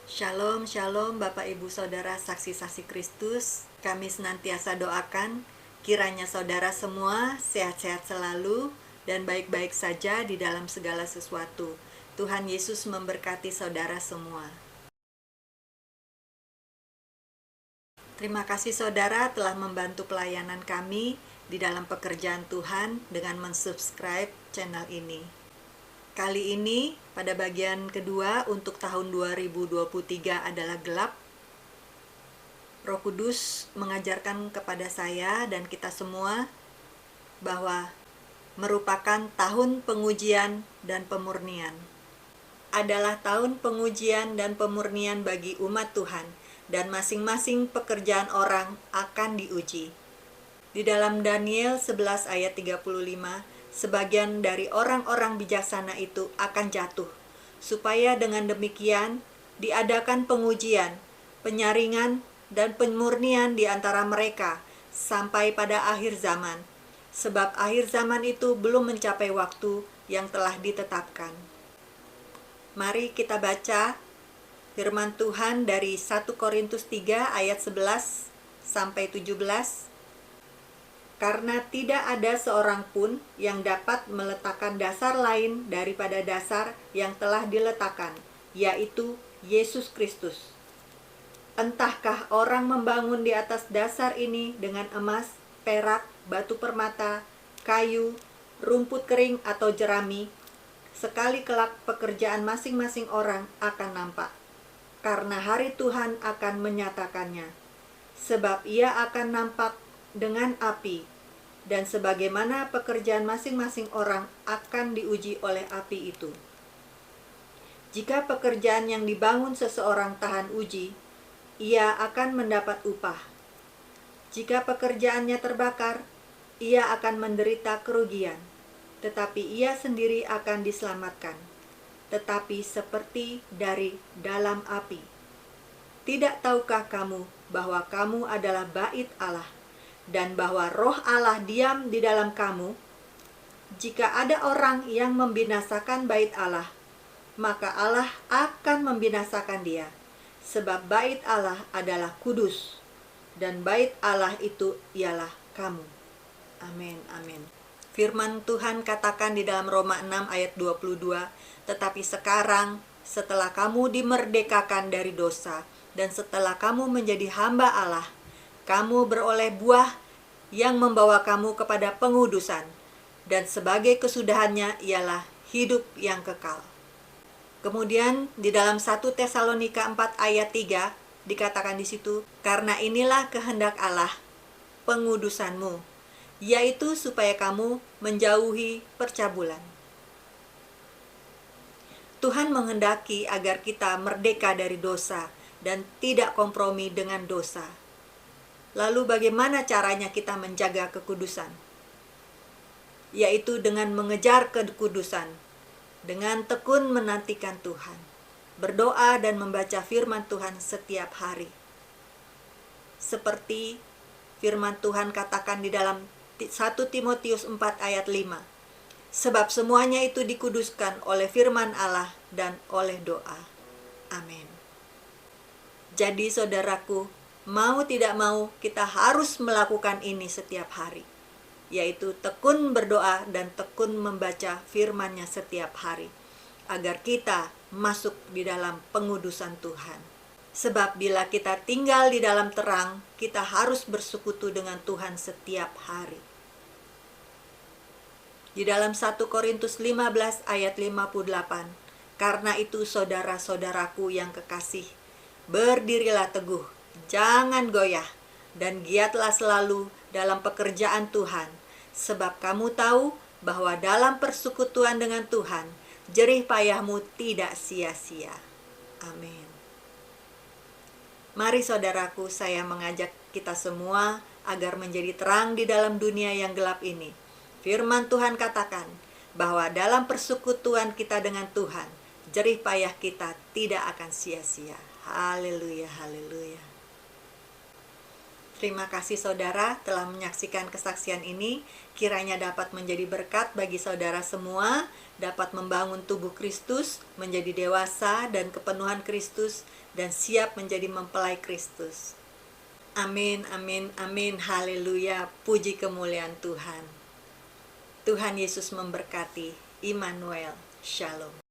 Shalom, shalom Bapak Ibu Saudara saksi-saksi Kristus. Kami senantiasa doakan kiranya saudara semua sehat-sehat selalu dan baik-baik saja di dalam segala sesuatu. Tuhan Yesus memberkati saudara semua. Terima kasih saudara telah membantu pelayanan kami di dalam pekerjaan Tuhan dengan mensubscribe channel ini. Kali ini pada bagian kedua untuk tahun 2023 adalah gelap. Roh Kudus mengajarkan kepada saya dan kita semua bahwa merupakan tahun pengujian dan pemurnian. Adalah tahun pengujian dan pemurnian bagi umat Tuhan, dan masing-masing pekerjaan orang akan diuji. Di dalam Daniel 11 ayat 35, sebagian dari orang-orang bijaksana itu akan jatuh, supaya dengan demikian diadakan pengujian, penyaringan, dan pemurnian di antara mereka sampai pada akhir zaman, sebab akhir zaman itu belum mencapai waktu yang telah ditetapkan. Mari kita baca firman Tuhan dari 1 Korintus 3 ayat 11 sampai 17. Karena tidak ada seorang pun yang dapat meletakkan dasar lain daripada dasar yang telah diletakkan, yaitu Yesus Kristus. Entahkah orang membangun di atas dasar ini dengan emas, perak, batu permata, kayu, rumput kering atau jerami, sekali kelak pekerjaan masing-masing orang akan nampak, karena hari Tuhan akan menyatakannya. Sebab ia akan nampak dengan api, dan sebagaimana pekerjaan masing-masing orang akan diuji oleh api itu. Jika pekerjaan yang dibangun seseorang tahan uji, ia akan mendapat upah. Jika pekerjaannya terbakar, ia akan menderita kerugian, tetapi ia sendiri akan diselamatkan, tetapi seperti dari dalam api. Tidak tahukah kamu bahwa kamu adalah bait Allah, dan bahwa Roh Allah diam di dalam kamu? Jika ada orang yang membinasakan bait Allah, maka Allah akan membinasakan dia, sebab bait Allah adalah kudus, dan bait Allah itu ialah kamu. Amin, amin. Firman Tuhan katakan di dalam Roma 6 ayat 22, tetapi sekarang setelah kamu dimerdekakan dari dosa, dan setelah kamu menjadi hamba Allah, kamu beroleh buah yang membawa kamu kepada pengudusan, dan sebagai kesudahannya ialah hidup yang kekal. Kemudian di dalam 1 Tesalonika 4 ayat 3 dikatakan di situ, karena inilah kehendak Allah, pengudusanmu, yaitu supaya kamu menjauhi percabulan. Tuhan menghendaki agar kita merdeka dari dosa dan tidak kompromi dengan dosa. Lalu bagaimana caranya kita menjaga kekudusan? Yaitu dengan mengejar kekudusan, dengan tekun menantikan Tuhan, berdoa dan membaca firman Tuhan setiap hari. Seperti firman Tuhan katakan di dalam 1 Timotius 4 ayat 5. Sebab semuanya itu dikuduskan oleh firman Allah dan oleh doa. Amin. Jadi saudaraku, mau tidak mau kita harus melakukan ini setiap hari, yaitu tekun berdoa dan tekun membaca firman-Nya setiap hari, agar kita masuk di dalam pengudusan Tuhan. Sebab bila kita tinggal di dalam terang, kita harus bersekutu dengan Tuhan setiap hari. Di dalam 1 Korintus 15 ayat 58, karena itu saudara-saudaraku yang kekasih, berdirilah teguh, jangan goyah, dan giatlah selalu dalam pekerjaan Tuhan, sebab kamu tahu bahwa dalam persekutuan dengan Tuhan, jerih payahmu tidak sia-sia. Amin. Mari saudaraku, saya mengajak kita semua agar menjadi terang di dalam dunia yang gelap ini. Firman Tuhan katakan bahwa dalam persekutuan kita dengan Tuhan, jerih payah kita tidak akan sia-sia. Haleluya, haleluya. Terima kasih saudara telah menyaksikan kesaksian ini. Kiranya dapat menjadi berkat bagi saudara semua, dapat membangun tubuh Kristus, menjadi dewasa dan kepenuhan Kristus, dan siap menjadi mempelai Kristus. Amin, amin, amin, haleluya, puji kemuliaan Tuhan. Tuhan Yesus memberkati. Immanuel, Shalom.